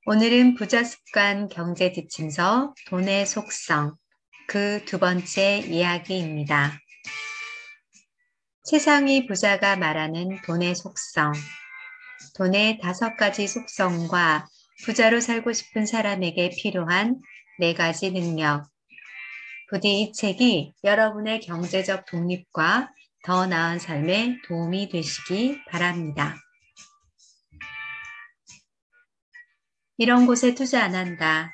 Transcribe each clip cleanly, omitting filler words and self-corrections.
오늘은 부자습관 경제 지침서 돈의 속성 그 두 번째 이야기입니다. 최상위 부자가 말하는 돈의 속성, 돈의 5가지 속성과 부자로 살고 싶은 사람에게 필요한 4가지 능력. 부디 이 책이 여러분의 경제적 독립과 더 나은 삶에 도움이 되시기 바랍니다. 이런 곳에 투자 안 한다.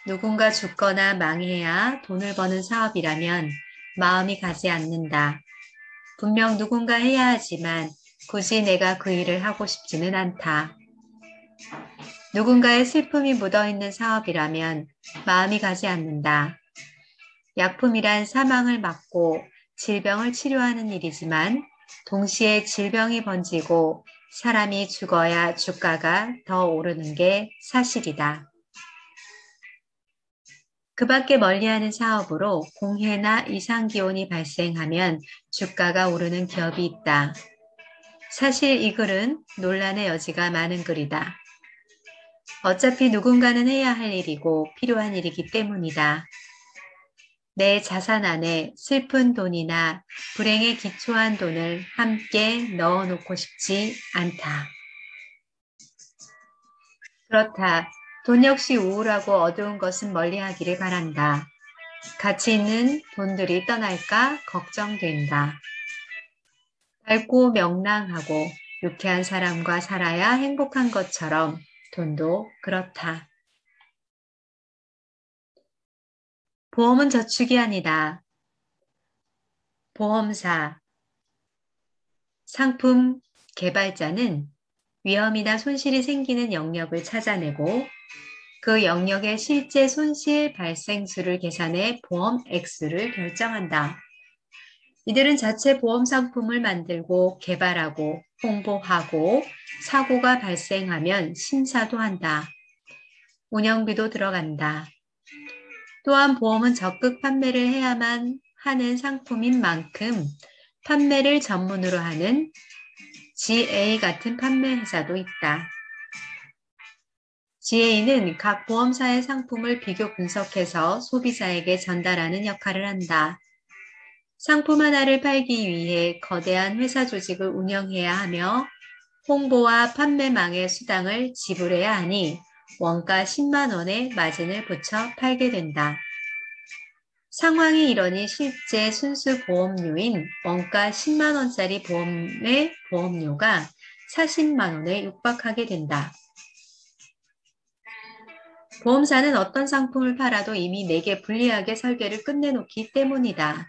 누군가 죽거나 망해야 돈을 버는 사업이라면 마음이 가지 않는다. 분명 누군가 해야 하지만 굳이 내가 그 일을 하고 싶지는 않다. 누군가의 슬픔이 묻어있는 사업이라면 마음이 가지 않는다. 약품이란 사망을 막고 질병을 치료하는 일이지만 동시에 질병이 번지고 사람이 죽어야 주가가 더 오르는 게 사실이다. 그 밖에 멀리하는 사업으로 공해나 이상기온이 발생하면 주가가 오르는 기업이 있다. 사실 이 글은 논란의 여지가 많은 글이다. 어차피 누군가는 해야 할 일이고 필요한 일이기 때문이다. 내 자산 안에 슬픈 돈이나 불행에 기초한 돈을 함께 넣어놓고 싶지 않다. 그렇다. 돈 역시 우울하고 어두운 것은 멀리하기를 바란다. 가치 있는 돈들이 떠날까 걱정된다. 밝고 명랑하고 유쾌한 사람과 살아야 행복한 것처럼 돈도 그렇다. 보험은 저축이 아니다. 보험사, 상품 개발자는 위험이나 손실이 생기는 영역을 찾아내고 그 영역의 실제 손실 발생수를 계산해 보험 액수를 결정한다. 이들은 자체 보험 상품을 만들고 개발하고 홍보하고 사고가 발생하면 심사도 한다. 운영비도 들어간다. 또한 보험은 적극 판매를 해야만 하는 상품인 만큼 판매를 전문으로 하는 GA 같은 판매 회사도 있다. GA는 각 보험사의 상품을 비교 분석해서 소비자에게 전달하는 역할을 한다. 상품 하나를 팔기 위해 거대한 회사 조직을 운영해야 하며 홍보와 판매망의 수당을 지불해야 하니 원가 10만 원의 마진을 붙여 팔게 된다. 상황이 이러니 실제 순수 보험료인 원가 10만 원짜리 보험의 보험료가 40만 원에 육박하게 된다. 보험사는 어떤 상품을 팔아도 이미 내게 불리하게 설계를 끝내놓기 때문이다.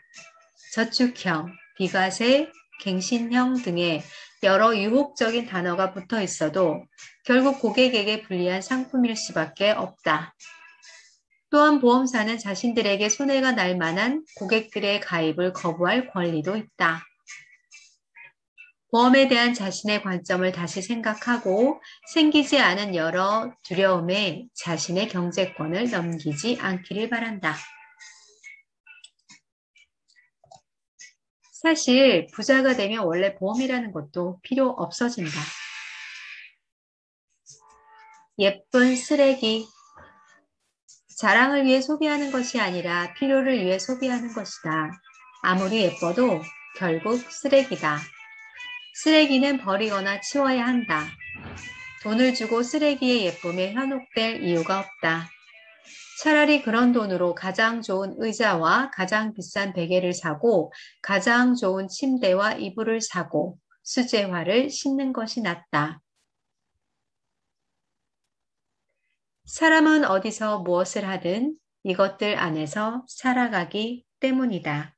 저축형, 비과세, 갱신형 등의 여러 유혹적인 단어가 붙어 있어도 결국 고객에게 불리한 상품일 수밖에 없다. 또한 보험사는 자신들에게 손해가 날 만한 고객들의 가입을 거부할 권리도 있다. 보험에 대한 자신의 관점을 다시 생각하고 생기지 않은 여러 두려움에 자신의 경제권을 넘기지 않기를 바란다. 사실 부자가 되면 원래 보험이라는 것도 필요 없어진다. 예쁜 쓰레기. 자랑을 위해 소비하는 것이 아니라 필요를 위해 소비하는 것이다. 아무리 예뻐도 결국 쓰레기다. 쓰레기는 버리거나 치워야 한다. 돈을 주고 쓰레기의 예쁨에 현혹될 이유가 없다. 차라리 그런 돈으로 가장 좋은 의자와 가장 비싼 베개를 사고 가장 좋은 침대와 이불을 사고 수제화를 신는 것이 낫다. 사람은 어디서 무엇을 하든 이것들 안에서 살아가기 때문이다.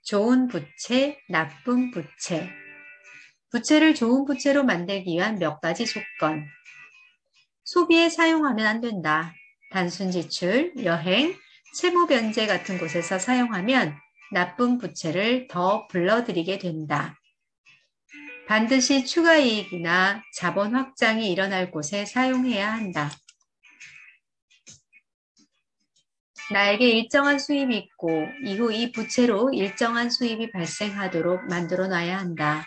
좋은 부채, 나쁜 부채. 부채를 좋은 부채로 만들기 위한 몇 가지 조건. 소비에 사용하면 안 된다. 단순 지출, 여행, 채무 변제 같은 곳에서 사용하면 나쁜 부채를 더 불러들이게 된다. 반드시 추가 이익이나 자본 확장이 일어날 곳에 사용해야 한다. 나에게 일정한 수입이 있고 이후 이 부채로 일정한 수입이 발생하도록 만들어 놔야 한다.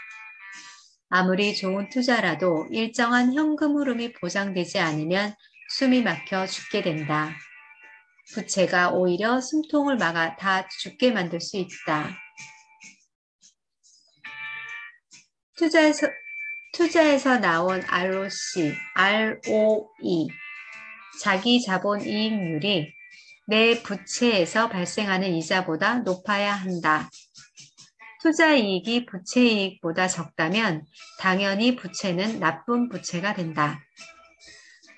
아무리 좋은 투자라도 일정한 현금 흐름이 보장되지 않으면 숨이 막혀 죽게 된다. 부채가 오히려 숨통을 막아 다 죽게 만들 수 있다. 투자에서 나온 ROE, 자기 자본 이익률이 내 부채에서 발생하는 이자보다 높아야 한다. 투자 이익이 부채 이익보다 적다면 당연히 부채는 나쁜 부채가 된다.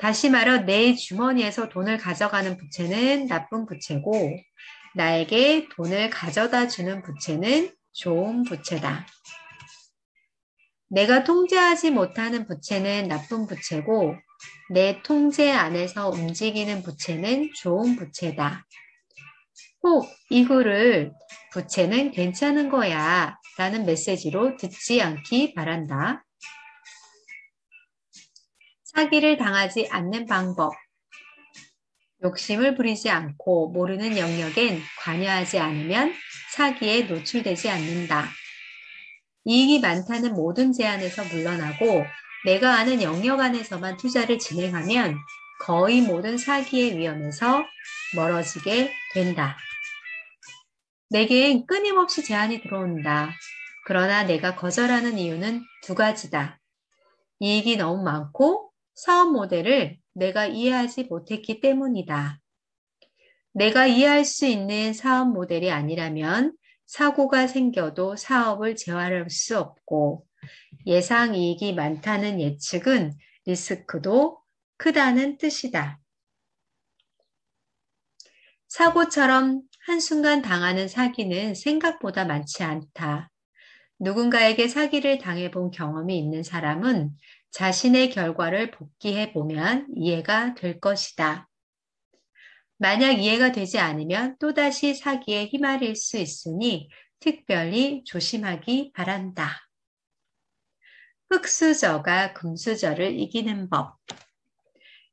다시 말해 내 주머니에서 돈을 가져가는 부채는 나쁜 부채고 나에게 돈을 가져다 주는 부채는 좋은 부채다. 내가 통제하지 못하는 부채는 나쁜 부채고 내 통제 안에서 움직이는 부채는 좋은 부채다. 꼭 이거를 부채는 괜찮은 거야 라는 메시지로 듣지 않기 바란다. 사기를 당하지 않는 방법. 욕심을 부리지 않고 모르는 영역엔 관여하지 않으면 사기에 노출되지 않는다. 이익이 많다는 모든 제안에서 물러나고 내가 아는 영역 안에서만 투자를 진행하면 거의 모든 사기의 위험에서 멀어지게 된다. 내겐 끊임없이 제안이 들어온다. 그러나 내가 거절하는 이유는 두 가지다. 이익이 너무 많고 사업 모델을 내가 이해하지 못했기 때문이다. 내가 이해할 수 있는 사업 모델이 아니라면 사고가 생겨도 사업을 재활할 수 없고 예상 이익이 많다는 예측은 리스크도 크다는 뜻이다. 사고처럼 한순간 당하는 사기는 생각보다 많지 않다. 누군가에게 사기를 당해본 경험이 있는 사람은 자신의 결과를 복기해보면 이해가 될 것이다. 만약 이해가 되지 않으면 또다시 사기에 휘말릴 수 있으니 특별히 조심하기 바란다. 흙수저가 금수저를 이기는 법.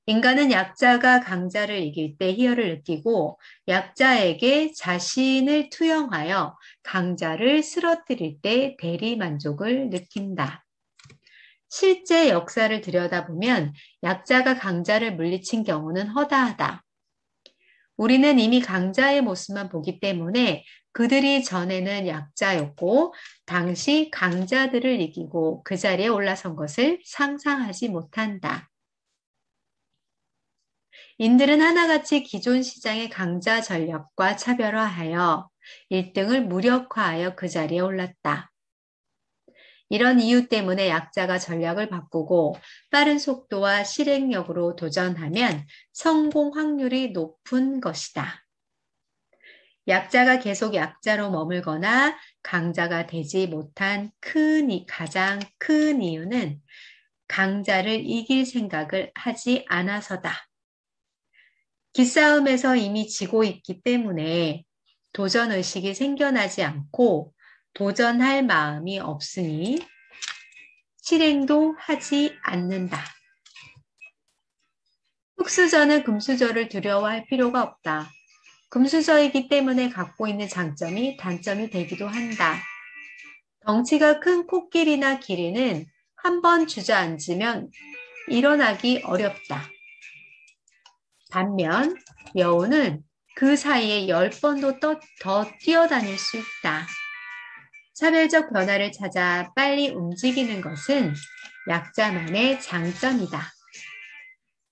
인간은 약자가 강자를 이길 때 희열을 느끼고 약자에게 자신을 투영하여 강자를 쓰러뜨릴 때 대리 만족을 느낀다. 실제 역사를 들여다보면 약자가 강자를 물리친 경우는 허다하다. 우리는 이미 강자의 모습만 보기 때문에 그들이 전에는 약자였고 당시 강자들을 이기고 그 자리에 올라선 것을 상상하지 못한다. 인들은 하나같이 기존 시장의 강자 전략과 차별화하여 1등을 무력화하여 그 자리에 올랐다. 이런 이유 때문에 약자가 전략을 바꾸고 빠른 속도와 실행력으로 도전하면 성공 확률이 높은 것이다. 약자가 계속 약자로 머물거나 강자가 되지 못한 가장 큰 이유는 강자를 이길 생각을 하지 않아서다. 기싸움에서 이미 지고 있기 때문에 도전의식이 생겨나지 않고 도전할 마음이 없으니 실행도 하지 않는다. 흙수저는 금수저를 두려워할 필요가 없다. 금수저이기 때문에 갖고 있는 장점이 단점이 되기도 한다. 덩치가 큰 코끼리나 기린은 한 번 주저앉으면 일어나기 어렵다. 반면 여우는 그 사이에 10번도 더 뛰어다닐 수 있다. 차별적 변화를 찾아 빨리 움직이는 것은 약자만의 장점이다.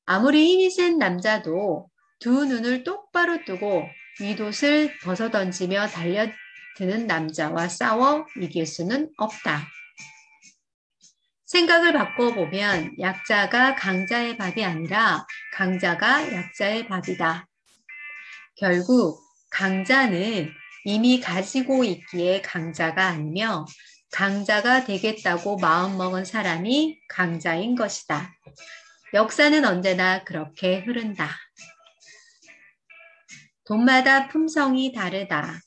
아무리 힘이 센 남자도 두 눈을 똑바로 뜨고 윗옷을 벗어던지며 달려드는 남자와 싸워 이길 수는 없다. 생각을 바꿔보면 약자가 강자의 밥이 아니라 강자가 약자의 밥이다. 결국 강자는 이미 가지고 있기에 강자가 아니며 강자가 되겠다고 마음먹은 사람이 강자인 것이다. 역사는 언제나 그렇게 흐른다. 돈마다 품성이 다르다.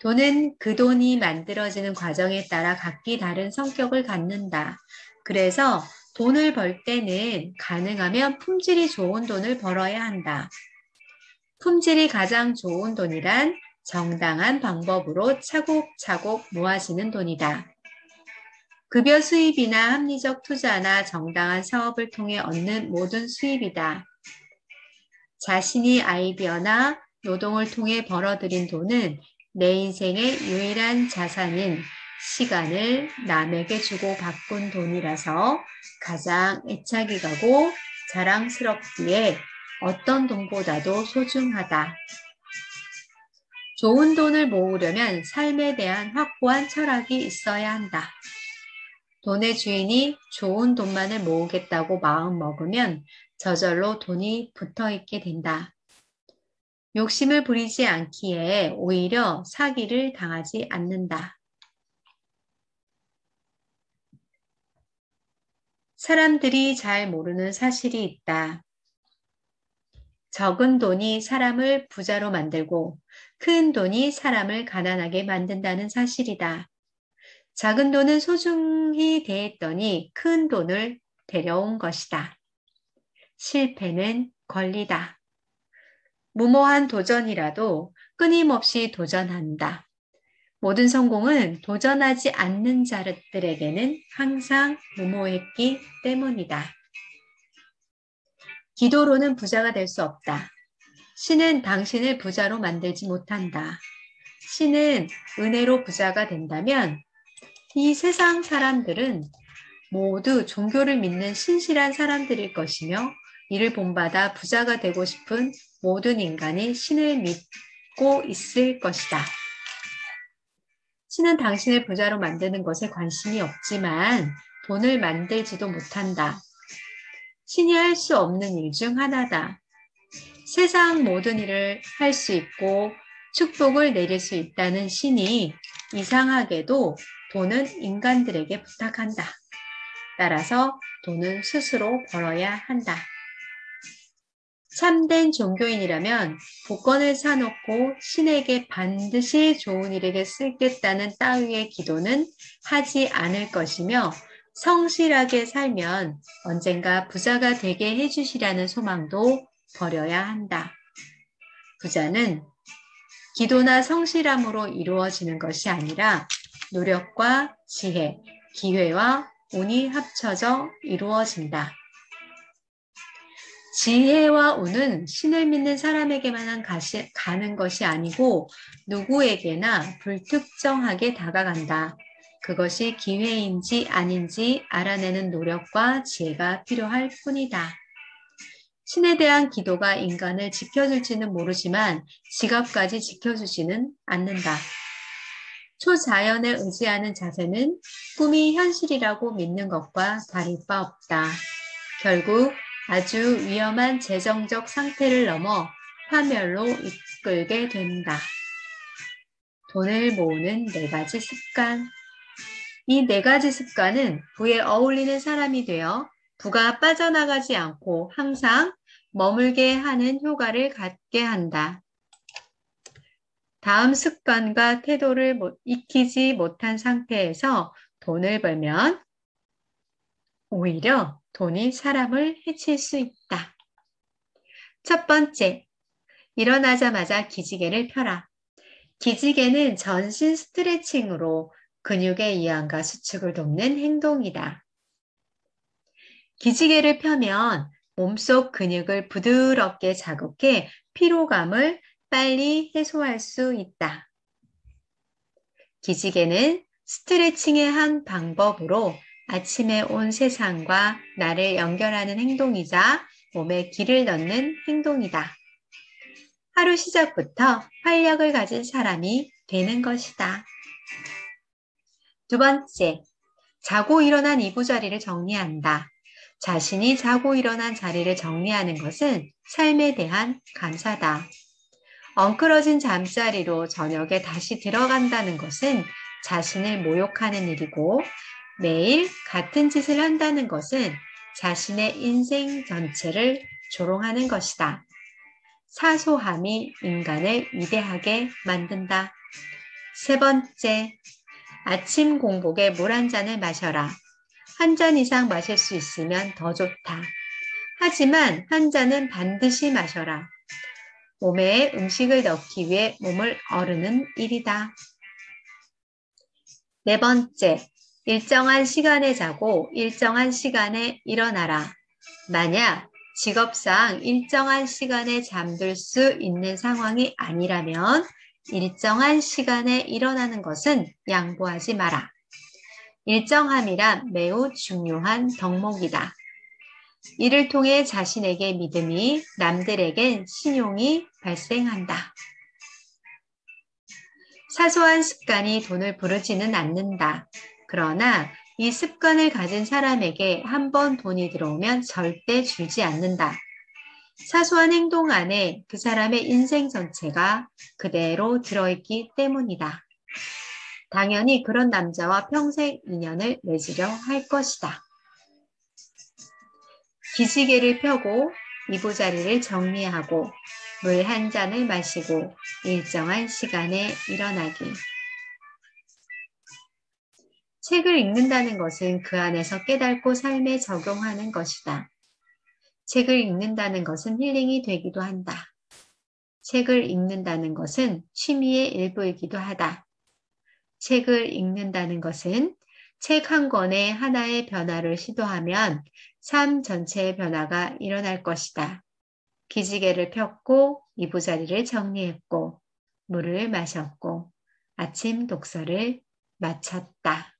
돈은 그 돈이 만들어지는 과정에 따라 각기 다른 성격을 갖는다. 그래서 돈을 벌 때는 가능하면 품질이 좋은 돈을 벌어야 한다. 품질이 가장 좋은 돈이란 정당한 방법으로 차곡차곡 모아지는 돈이다. 급여 수입이나 합리적 투자나 정당한 사업을 통해 얻는 모든 수입이다. 자신이 아이디어나 노동을 통해 벌어들인 돈은 내 인생의 유일한 자산인 시간을 남에게 주고 바꾼 돈이라서 가장 애착이 가고 자랑스럽기에 어떤 돈보다도 소중하다. 좋은 돈을 모으려면 삶에 대한 확고한 철학이 있어야 한다. 돈의 주인이 좋은 돈만을 모으겠다고 마음먹으면 저절로 돈이 붙어있게 된다. 욕심을 부리지 않기에 오히려 사기를 당하지 않는다. 사람들이 잘 모르는 사실이 있다. 적은 돈이 사람을 부자로 만들고 큰 돈이 사람을 가난하게 만든다는 사실이다. 작은 돈은 소중히 대했더니 큰 돈을 데려온 것이다. 실패는 권리다. 무모한 도전이라도 끊임없이 도전한다. 모든 성공은 도전하지 않는 자들에게는 항상 무모했기 때문이다. 기도로는 부자가 될 수 없다. 신은 당신을 부자로 만들지 못한다. 신은 은혜로 부자가 된다면 이 세상 사람들은 모두 종교를 믿는 신실한 사람들일 것이며 이를 본받아 부자가 되고 싶은 모든 인간이 신을 믿고 있을 것이다. 신은 당신을 부자로 만드는 것에 관심이 없지만 돈을 만들지도 못한다. 신이 할 수 없는 일 중 하나다. 세상 모든 일을 할 수 있고 축복을 내릴 수 있다는 신이 이상하게도 돈은 인간들에게 부탁한다. 따라서 돈은 스스로 벌어야 한다. 참된 종교인이라면 복권을 사놓고 신에게 반드시 좋은 일에게 쓰겠다는 따위의 기도는 하지 않을 것이며 성실하게 살면 언젠가 부자가 되게 해주시라는 소망도 버려야 한다. 부자는 기도나 성실함으로 이루어지는 것이 아니라 노력과 지혜, 기회와 운이 합쳐져 이루어진다. 지혜와 운은 신을 믿는 사람에게만 가는 것이 아니고 누구에게나 불특정하게 다가간다. 그것이 기회인지 아닌지 알아내는 노력과 지혜가 필요할 뿐이다. 신에 대한 기도가 인간을 지켜줄지는 모르지만 지갑까지 지켜주지는 않는다. 초자연을 의지하는 자세는 꿈이 현실이라고 믿는 것과 다를 바 없다. 결국 아주 위험한 재정적 상태를 넘어 파멸로 이끌게 된다. 돈을 모으는 4가지 습관. 이 4가지 습관은 부에 어울리는 사람이 되어 부가 빠져나가지 않고 항상 머물게 하는 효과를 갖게 한다. 다음 습관과 태도를 익히지 못한 상태에서 돈을 벌면 오히려 돈이 사람을 해칠 수 있다. 첫 번째, 일어나자마자 기지개를 펴라. 기지개는 전신 스트레칭으로 근육의 이완과 수축을 돕는 행동이다. 기지개를 펴면 몸속 근육을 부드럽게 자극해 피로감을 빨리 해소할 수 있다. 기지개는 스트레칭의 한 방법으로 아침에 온 세상과 나를 연결하는 행동이자 몸에 기를 넣는 행동이다. 하루 시작부터 활력을 가진 사람이 되는 것이다. 두 번째, 자고 일어난 이부자리를 정리한다. 자신이 자고 일어난 자리를 정리하는 것은 삶에 대한 감사다. 엉클어진 잠자리로 저녁에 다시 들어간다는 것은 자신을 모욕하는 일이고 매일 같은 짓을 한다는 것은 자신의 인생 전체를 조롱하는 것이다. 사소함이 인간을 위대하게 만든다. 세 번째, 아침 공복에 물 한 잔을 마셔라. 한 잔 이상 마실 수 있으면 더 좋다. 하지만 한 잔은 반드시 마셔라. 몸에 음식을 넣기 위해 몸을 어르는 일이다. 네 번째, 일정한 시간에 자고 일정한 시간에 일어나라. 만약 직업상 일정한 시간에 잠들 수 있는 상황이 아니라면 일정한 시간에 일어나는 것은 양보하지 마라. 일정함이란 매우 중요한 덕목이다. 이를 통해 자신에게 믿음이, 남들에겐 신용이 발생한다. 사소한 습관이 돈을 부르지는 않는다. 그러나 이 습관을 가진 사람에게 한 번 돈이 들어오면 절대 줄지 않는다. 사소한 행동 안에 그 사람의 인생 전체가 그대로 들어있기 때문이다. 당연히 그런 남자와 평생 인연을 맺으려 할 것이다. 기지개를 펴고 이부자리를 정리하고 물 한 잔을 마시고 일정한 시간에 일어나기. 책을 읽는다는 것은 그 안에서 깨닫고 삶에 적용하는 것이다. 책을 읽는다는 것은 힐링이 되기도 한다. 책을 읽는다는 것은 취미의 일부이기도 하다. 책을 읽는다는 것은 책 한 권에 하나의 변화를 시도하면 삶 전체의 변화가 일어날 것이다. 기지개를 폈고 이부자리를 정리했고 물을 마셨고 아침 독서를 마쳤다.